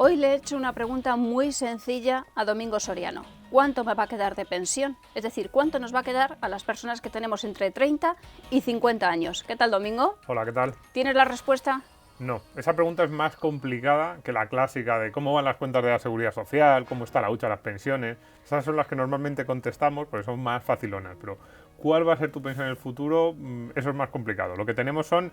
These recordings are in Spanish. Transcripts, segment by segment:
Hoy le he hecho una pregunta muy sencilla a Domingo Soriano. ¿Cuánto me va a quedar de pensión? Es decir, ¿cuánto nos va a quedar a las personas que tenemos entre 30 y 50 años? ¿Qué tal, Domingo? Hola, ¿qué tal? ¿Tienes la respuesta? No, esa pregunta es más complicada que la clásica de cómo van las cuentas de la seguridad social, cómo está la hucha de las pensiones. Esas son las que normalmente contestamos porque son más facilonas, pero ¿cuál va a ser tu pensión en el futuro? Eso es más complicado. Lo que tenemos son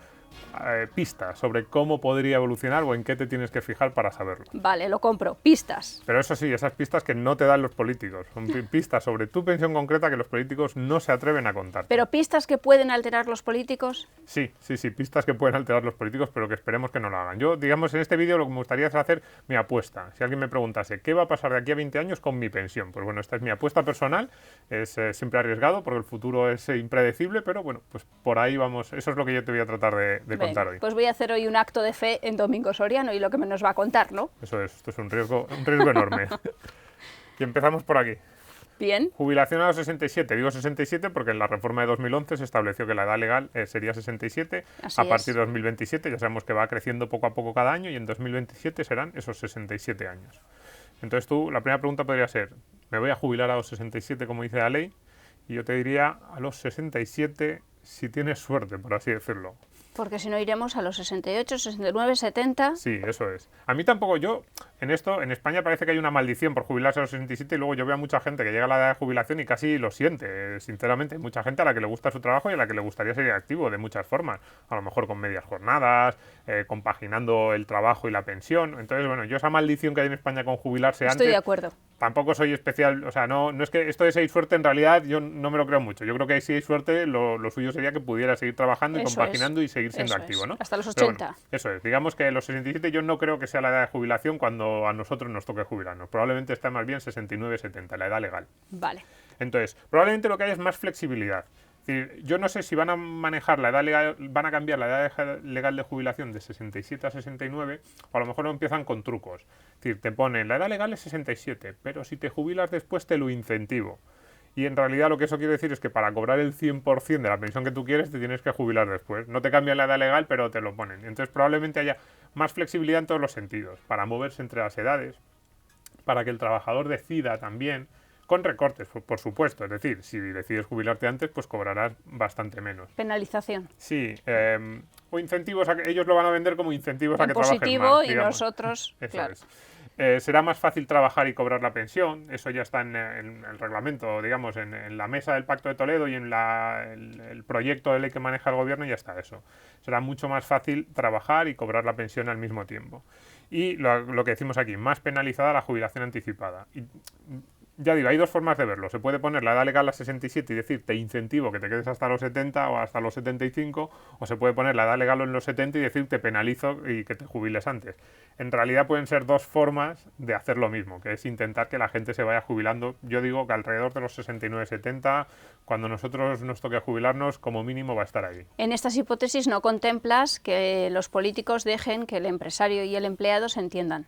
pistas sobre cómo podría evolucionar o en qué te tienes que fijar para saberlo. Vale, lo compro. Pistas. Pero eso sí, esas pistas que no te dan los políticos. Son pistas sobre tu pensión concreta que los políticos no se atreven a contar. ¿Pero pistas que pueden alterar los políticos? Sí, pistas que pueden alterar los políticos, pero que esperemos que no lo hagan. Yo, digamos, en este vídeo lo que me gustaría es hacer mi apuesta. Si alguien me preguntase, ¿qué va a pasar de aquí a 20 años con mi pensión? Pues bueno, esta es mi apuesta personal, es siempre arriesgado porque el futuro es impredecible, pero bueno, pues por ahí vamos, eso es lo que yo te voy a tratar de contar hoy. Pues voy a hacer hoy un acto de fe en Domingo Soriano y lo que nos va a contar, ¿no? Eso es, esto es un riesgo enorme. Y empezamos por aquí. Bien. Jubilación a los 67. Digo 67 porque en la reforma de 2011 se estableció que la edad legal sería 67. Así a partir es. de 2027 ya sabemos que va creciendo poco a poco cada año y en 2027 serán esos 67 años. Entonces tú, la primera pregunta podría ser, ¿me voy a jubilar a los 67 como dice la ley? Y yo te diría a los 67 si tienes suerte, por así decirlo. Porque si no iremos a los 68, 69, 70... Sí, eso es. A mí tampoco, yo, en esto, en España parece que hay una maldición por jubilarse a los 67 y luego yo veo a mucha gente que llega a la edad de jubilación y casi lo siente, sinceramente. Hay mucha gente a la que le gusta su trabajo y a la que le gustaría seguir activo de muchas formas. A lo mejor con medias jornadas, compaginando el trabajo y la pensión. Entonces, bueno, yo esa maldición que hay en España con jubilarse antes... Estoy de acuerdo. Tampoco soy especial, o sea, no es que esto de si hay suerte en realidad yo no me lo creo mucho. Yo creo que si hay suerte lo suyo sería que pudiera seguir trabajando y Eso compaginando es. y seguir siendo Eso activo, es. ¿no? Hasta los Pero 80. bueno, eso es, digamos que los 67 yo no creo que sea la edad de jubilación cuando a nosotros nos toque jubilarnos. Probablemente está más bien 69, 70, la edad legal. Vale. Entonces, probablemente lo que hay es más flexibilidad. Es decir, yo no sé si van a manejar la edad legal, van a cambiar la edad legal de jubilación de 67 a 69, o a lo mejor lo empiezan con trucos. Es decir, te ponen, la edad legal es 67, pero si te jubilas después te lo incentivo. Y en realidad lo que eso quiere decir es que para cobrar el 100% de la pensión que tú quieres te tienes que jubilar después. No te cambian la edad legal, pero te lo ponen. Entonces probablemente haya más flexibilidad en todos los sentidos, para moverse entre las edades, para que el trabajador decida también, con recortes, por supuesto. Es decir, si decides jubilarte antes, pues cobrarás bastante menos. Penalización. Sí, o incentivos, ellos lo van a vender como incentivos a En que trabajes positivo más, y digamos. nosotros, Eso claro. es. Será más fácil trabajar y cobrar la pensión, eso ya está en el reglamento, digamos, en la mesa del Pacto de Toledo y en el proyecto de ley que maneja el gobierno, ya está eso. Será mucho más fácil trabajar y cobrar la pensión al mismo tiempo. Y lo que decimos aquí, más penalizada la jubilación anticipada. Y, ya digo, hay dos formas de verlo. Se puede poner la edad legal a 67 y decir, te incentivo que te quedes hasta los 70 o hasta los 75, o se puede poner la edad legal en los 70 y decir, te penalizo y que te jubiles antes. En realidad pueden ser dos formas de hacer lo mismo, que es intentar que la gente se vaya jubilando. Yo digo que alrededor de los 69-70, cuando nosotros nos toque jubilarnos, como mínimo va a estar ahí. En estas hipótesis no contemplas que los políticos dejen que el empresario y el empleado se entiendan.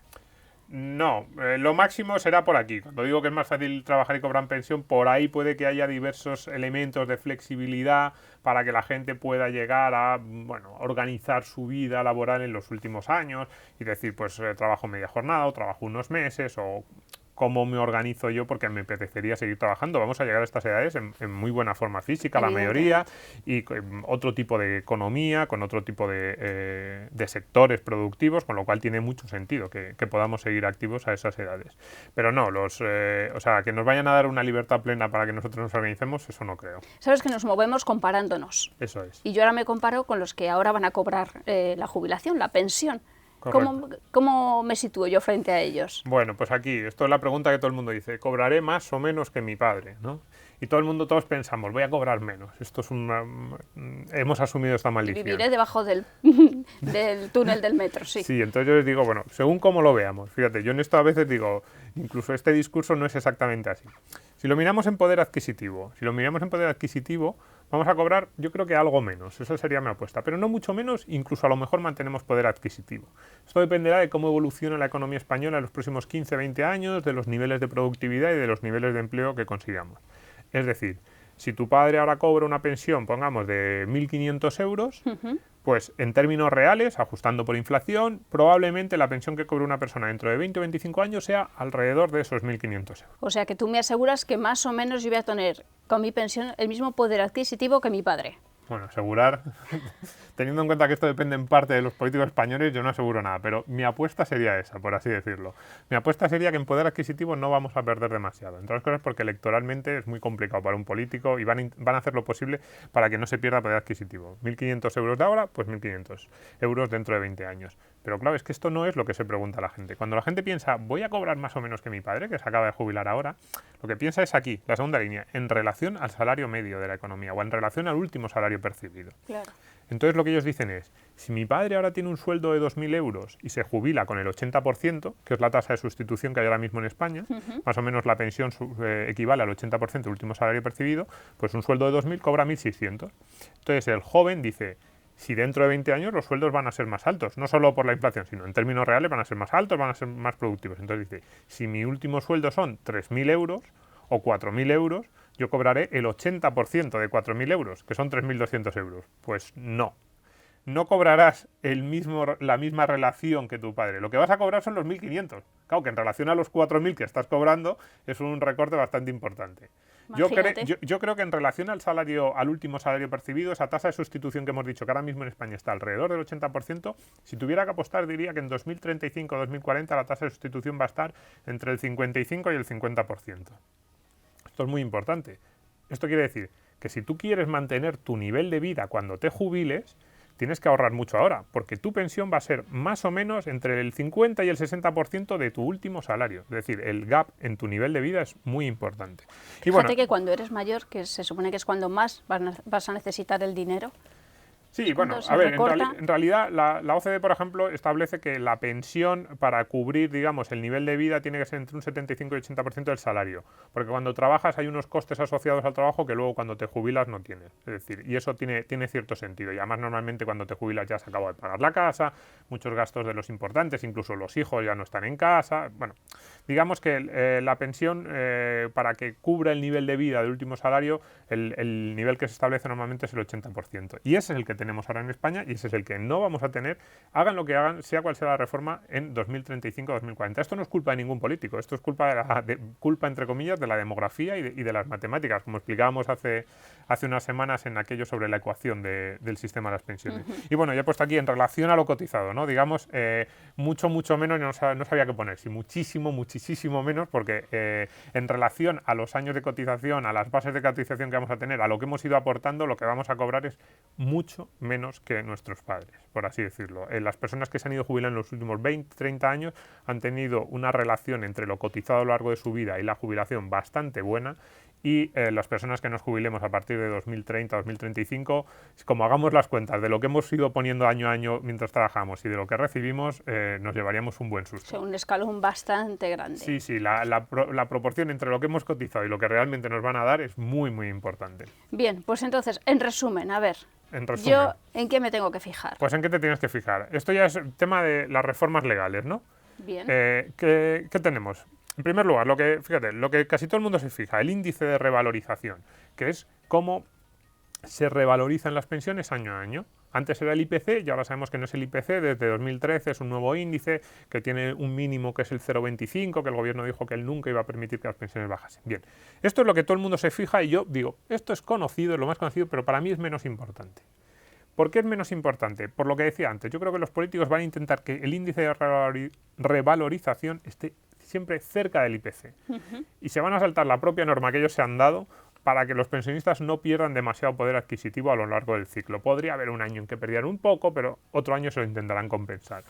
No, lo máximo será por aquí. Cuando digo que es más fácil trabajar y cobrar pensión, por ahí puede que haya diversos elementos de flexibilidad para que la gente pueda llegar a, bueno, organizar su vida laboral en los últimos años y decir, pues trabajo media jornada o trabajo unos meses o cómo me organizo yo porque me apetecería seguir trabajando. Vamos a llegar a estas edades en muy buena forma física, la mayoría, y con otro tipo de economía, con otro tipo de sectores productivos, con lo cual tiene mucho sentido que podamos seguir activos a esas edades. Pero no, o sea, que nos vayan a dar una libertad plena para que nosotros nos organicemos, eso no creo. Sabes que nos movemos comparándonos. Eso es. Y yo ahora me comparo con los que ahora van a cobrar la jubilación, la pensión. Correcto. ¿Cómo me sitúo yo frente a ellos? Bueno, pues aquí, esto es la pregunta que todo el mundo dice, ¿cobraré más o menos que mi padre? ¿No? Y todos pensamos, voy a cobrar menos. Esto es hemos asumido esta maldición. Viviré debajo del túnel del metro, sí. Sí, entonces yo les digo, bueno, según cómo lo veamos. Fíjate, yo en esto a veces digo, incluso este discurso no es exactamente así. Si lo miramos en poder adquisitivo, vamos a cobrar, yo creo que algo menos, esa sería mi apuesta, pero no mucho menos, incluso a lo mejor mantenemos poder adquisitivo. Esto dependerá de cómo evolucione la economía española en los próximos 15, 20 años, de los niveles de productividad y de los niveles de empleo que consigamos. Es decir, si tu padre ahora cobra una pensión, pongamos, de 1.500 euros, Pues en términos reales, ajustando por inflación, probablemente la pensión que cobre una persona dentro de 20 o 25 años sea alrededor de esos 1.500 euros. O sea que tú me aseguras que más o menos yo voy a tener con mi pensión el mismo poder adquisitivo que mi padre. Bueno, asegurar, teniendo en cuenta que esto depende en parte de los políticos españoles, yo no aseguro nada, pero mi apuesta sería esa, por así decirlo. Mi apuesta sería que en poder adquisitivo no vamos a perder demasiado. Entre otras cosas porque electoralmente es muy complicado para un político y van a hacer lo posible para que no se pierda poder adquisitivo. 1.500 euros de ahora, pues 1.500 euros dentro de 20 años. Pero claro, es que esto no es lo que se pregunta la gente. Cuando la gente piensa, voy a cobrar más o menos que mi padre, que se acaba de jubilar ahora, lo que piensa es aquí, la segunda línea, en relación al salario medio de la economía o en relación al último salario percibido. Claro. Entonces lo que ellos dicen es, si mi padre ahora tiene un sueldo de 2.000 euros y se jubila con el 80%, que es la tasa de sustitución que hay ahora mismo en España, más o menos la pensión equivale al 80% del último salario percibido, pues un sueldo de 2.000 cobra 1.600. Entonces el joven dice, si dentro de 20 años los sueldos van a ser más altos, no solo por la inflación, sino en términos reales van a ser más altos, van a ser más productivos. Entonces dice, si mi último sueldo son 3.000 euros o 4.000 euros, yo cobraré el 80% de 4.000 euros, que son 3.200 euros. Pues no. No cobrarás la misma relación que tu padre. Lo que vas a cobrar son los 1.500. Claro, que en relación a los 4.000 que estás cobrando es un recorte bastante importante. Yo creo que en relación al salario, al último salario percibido, esa tasa de sustitución que hemos dicho que ahora mismo en España está alrededor del 80%, si tuviera que apostar diría que en 2035 o 2040 la tasa de sustitución va a estar entre el 55 y el 50%. Esto es muy importante. Esto quiere decir que si tú quieres mantener tu nivel de vida cuando te jubiles, tienes que ahorrar mucho ahora, porque tu pensión va a ser más o menos entre el 50 y el 60% de tu último salario. Es decir, el gap en tu nivel de vida es muy importante. Fíjate que cuando eres mayor, que se supone que es cuando más vas a necesitar el dinero. Sí, bueno, a ver, en realidad la OCDE, por ejemplo, establece que la pensión para cubrir, digamos, el nivel de vida tiene que ser entre un 75 y 80% del salario, porque cuando trabajas hay unos costes asociados al trabajo que luego cuando te jubilas no tienes. Es decir, y eso tiene cierto sentido. Y además normalmente cuando te jubilas ya se acabó de pagar la casa, muchos gastos de los importantes, incluso los hijos ya no están en casa. Bueno, digamos que la pensión para que cubra el nivel de vida del último salario, el nivel que se establece normalmente es el 80%. Y ese es el que tenemos ahora en España y ese es el que no vamos a tener, hagan lo que hagan, sea cual sea la reforma en 2035-2040. Esto no es culpa de ningún político, esto es culpa, culpa entre comillas, de la demografía y de las matemáticas, como explicábamos hace unas semanas en aquello sobre la ecuación del sistema de las pensiones. Y bueno, ya he puesto aquí en relación a lo cotizado, ¿no? Digamos, mucho menos, no sabía qué poner, sí, muchísimo menos, porque en relación a los años de cotización, a las bases de cotización que vamos a tener, a lo que hemos ido aportando, lo que vamos a cobrar es mucho menos que nuestros padres, por así decirlo. Las personas que se han ido jubilando en los últimos 20, 30 años han tenido una relación entre lo cotizado a lo largo de su vida y la jubilación bastante buena, y las personas que nos jubilemos a partir de 2030, 2035, como hagamos las cuentas de lo que hemos ido poniendo año a año mientras trabajamos y de lo que recibimos, nos llevaríamos un buen susto. O sea, un escalón bastante grande. Sí, la proporción entre lo que hemos cotizado y lo que realmente nos van a dar es muy importante. Bien, pues entonces, en resumen, a ver, ¿yo en qué me tengo que fijar? Pues en qué te tienes que fijar. Esto ya es el tema de las reformas legales, ¿no? Bien. ¿Qué tenemos? En primer lugar, lo que casi todo el mundo se fija, el índice de revalorización, que es cómo se revalorizan las pensiones año a año. Antes era el IPC y ahora sabemos que no es el IPC, desde 2013 es un nuevo índice que tiene un mínimo que es el 0,25, que el gobierno dijo que él nunca iba a permitir que las pensiones bajasen. Bien, esto es lo que todo el mundo se fija y yo digo, esto es conocido, es lo más conocido, pero para mí es menos importante. ¿Por qué es menos importante? Por lo que decía antes, yo creo que los políticos van a intentar que el índice de revalorización esté siempre cerca del IPC. Y se van a saltar la propia norma que ellos se han dado para que los pensionistas no pierdan demasiado poder adquisitivo a lo largo del ciclo. Podría haber un año en que perdieran un poco, pero otro año se lo intentarán compensar.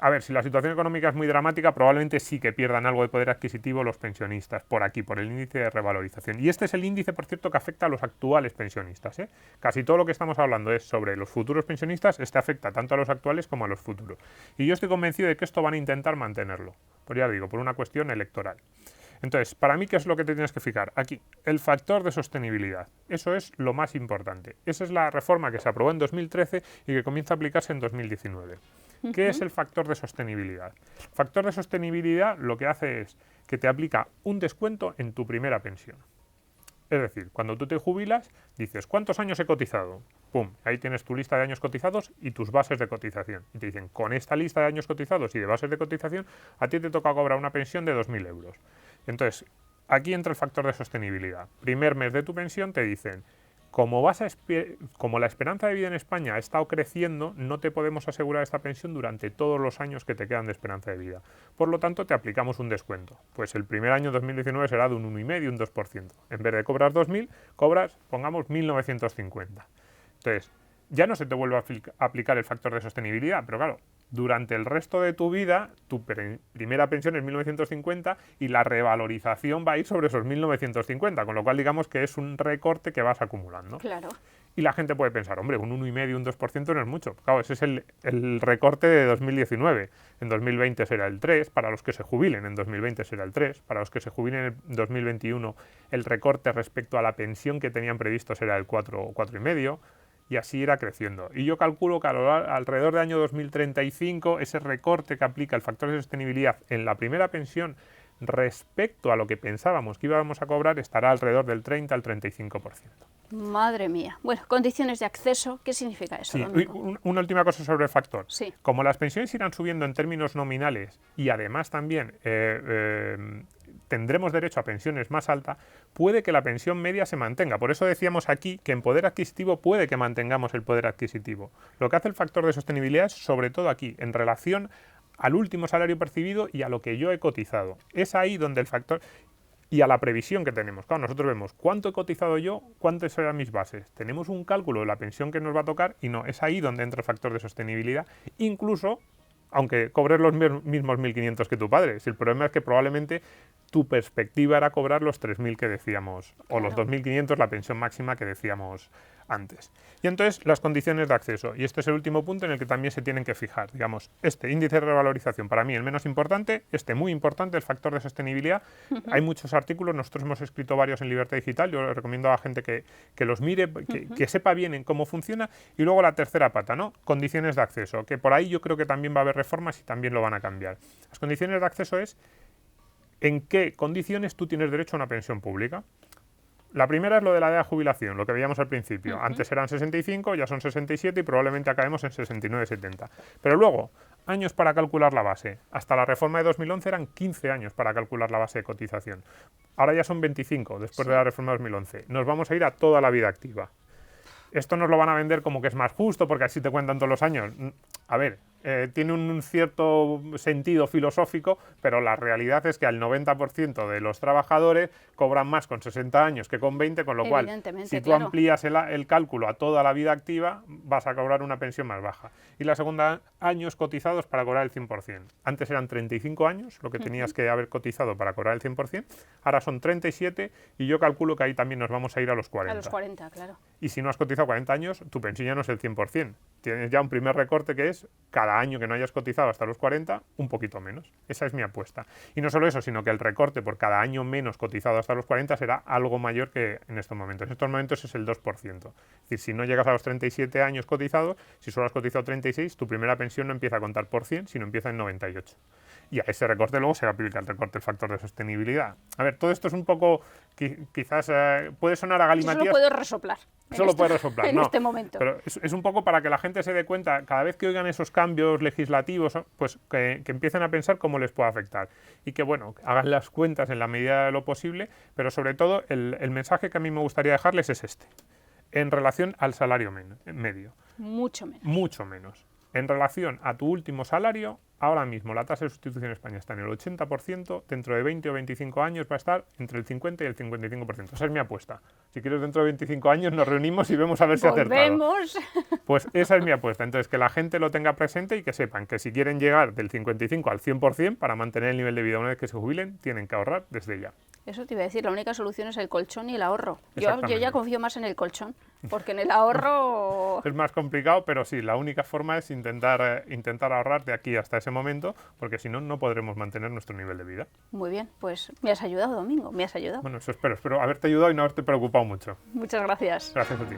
A ver, si la situación económica es muy dramática, probablemente sí que pierdan algo de poder adquisitivo los pensionistas, por aquí, por el índice de revalorización. Y este es el índice, por cierto, que afecta a los actuales pensionistas, ¿eh? Casi todo lo que estamos hablando es sobre los futuros pensionistas, este afecta tanto a los actuales como a los futuros. Y yo estoy convencido de que esto van a intentar mantenerlo, pues ya digo, por una cuestión electoral. Entonces, para mí, ¿qué es lo que te tienes que fijar? Aquí, el factor de sostenibilidad. Eso es lo más importante. Esa es la reforma que se aprobó en 2013 y que comienza a aplicarse en 2019. ¿Qué es el factor de sostenibilidad? El factor de sostenibilidad lo que hace es que te aplica un descuento en tu primera pensión. Es decir, cuando tú te jubilas, dices, ¿cuántos años he cotizado? Pum, ahí tienes tu lista de años cotizados y tus bases de cotización. Y te dicen, con esta lista de años cotizados y de bases de cotización, a ti te toca cobrar una pensión de 2.000 euros. Entonces, aquí entra el factor de sostenibilidad. Primer mes de tu pensión te dicen, como la esperanza de vida en España ha estado creciendo, no te podemos asegurar esta pensión durante todos los años que te quedan de esperanza de vida. Por lo tanto, te aplicamos un descuento. Pues el primer año 2019 será de un 1,5 un 2%. En vez de cobrar 2.000, cobras, pongamos, 1.950. Entonces, ya no se te vuelve a aplicar el factor de sostenibilidad, pero claro, durante el resto de tu vida, tu primera pensión es 1.950 y la revalorización va a ir sobre esos 1.950, con lo cual digamos que es un recorte que vas acumulando. Claro. Y la gente puede pensar, hombre, un 1,5, un 2% no es mucho. Claro, ese es el recorte de 2019. En 2020 será el 3, para los que se jubilen en 2020 será el 3, para los que se jubilen en 2021 el recorte respecto a la pensión que tenían previsto será el 4 o 4,5. Y así irá creciendo. Y yo calculo que alrededor del año 2035 ese recorte que aplica el factor de sostenibilidad en la primera pensión respecto a lo que pensábamos que íbamos a cobrar estará alrededor del 30 al 35%. Madre mía. Bueno, condiciones de acceso, ¿qué significa eso, Sí, Domingo? una última cosa sobre el factor. Sí. Como las pensiones irán subiendo en términos nominales y además también tendremos derecho a pensiones más altas, puede que la pensión media se mantenga. Por eso decíamos aquí que en poder adquisitivo puede que mantengamos el poder adquisitivo. Lo que hace el factor de sostenibilidad es sobre todo aquí, en relación al último salario percibido y a lo que yo he cotizado. Es ahí donde el factor... Y a la previsión que tenemos. Claro, nosotros vemos cuánto he cotizado yo, cuántas serán mis bases. Tenemos un cálculo de la pensión que nos va a tocar y no, es ahí donde entra el factor de sostenibilidad, incluso aunque cobres los mismos 1.500 que tu padre. Si el problema es que probablemente tu perspectiva era cobrar los 3.000 que decíamos, o los 2.500, la pensión máxima que decíamos antes. Y entonces las condiciones de acceso, y este es el último punto en el que también se tienen que fijar, digamos, este índice de revalorización, para mí el menos importante, este muy importante, el factor de sostenibilidad. Hay muchos artículos, nosotros hemos escrito varios en Libertad Digital, yo recomiendo a la gente que los mire, que sepa bien en cómo funciona, y luego la tercera pata, ¿no? Condiciones de acceso, que por ahí yo creo que también va a haber reformas y también lo van a cambiar. Las condiciones de acceso es en qué condiciones tú tienes derecho a una pensión pública. La primera es lo de la edad de jubilación, lo que veíamos al principio. Antes eran 65, ya son 67 y probablemente acabemos en 69-70. Pero luego, años para calcular la base. Hasta la reforma de 2011 eran 15 años para calcular la base de cotización. Ahora ya son 25, después de la reforma de 2011. Nos vamos a ir a toda la vida activa. Esto nos lo van a vender como que es más justo porque así te cuentan todos los años. A ver, tiene un cierto sentido filosófico, pero la realidad es que al 90% de los trabajadores cobran más con 60 años que con 20, con lo cual, si tú amplías el cálculo a toda la vida activa, vas a cobrar una pensión más baja. Y la segunda, años cotizados para cobrar el 100%. Antes eran 35 años lo que tenías que haber cotizado para cobrar el 100%, ahora son 37 y yo calculo que ahí también nos vamos a ir a los 40. A los 40, claro. Y si no has cotizado 40 años, tu pensión ya no es el 100%. Tienes ya un primer recorte que es cada año que no hayas cotizado hasta los 40, un poquito menos. Esa es mi apuesta. Y no solo eso, sino que el recorte por cada año menos cotizado hasta los 40 será algo mayor que en estos momentos. En estos momentos es el 2%. Es decir, si no llegas a los 37 años cotizados, si solo has cotizado 36, tu primera pensión no empieza a contar por 100, sino empieza en 98. Y a ese recorte luego se aplica el recorte del factor de sostenibilidad. A ver, todo esto es un poco, quizás puede sonar a galimatías. Eso lo puedo resoplar. Solo puede resoplar, en no, este momento. Pero es un poco para que la gente se dé cuenta, cada vez que oigan esos cambios legislativos, pues que empiecen a pensar cómo les puede afectar. Y que, bueno, hagan las cuentas en la medida de lo posible, pero sobre todo el mensaje que a mí me gustaría dejarles es este. En relación al salario medio. Mucho menos. Mucho menos. En relación a tu último salario, ahora mismo la tasa de sustitución en España está en el 80%, dentro de 20 o 25 años va a estar entre el 50 y el 55%. Esa es mi apuesta. Si quieres, dentro de 25 años nos reunimos y vemos a ver si acertamos. Pues esa es mi apuesta. Entonces, que la gente lo tenga presente y que sepan que si quieren llegar del 55 al 100% para mantener el nivel de vida una vez que se jubilen, tienen que ahorrar desde ya. Eso te iba a decir, la única solución es el colchón y el ahorro. Yo ya confío más en el colchón, porque en el ahorro... Es más complicado, pero sí, la única forma es intentar ahorrar de aquí hasta ese momento, porque si no, no podremos mantener nuestro nivel de vida. Muy bien, pues me has ayudado, Domingo, me has ayudado. Bueno, eso espero haberte ayudado y no haberte preocupado mucho. Muchas gracias. Gracias a ti.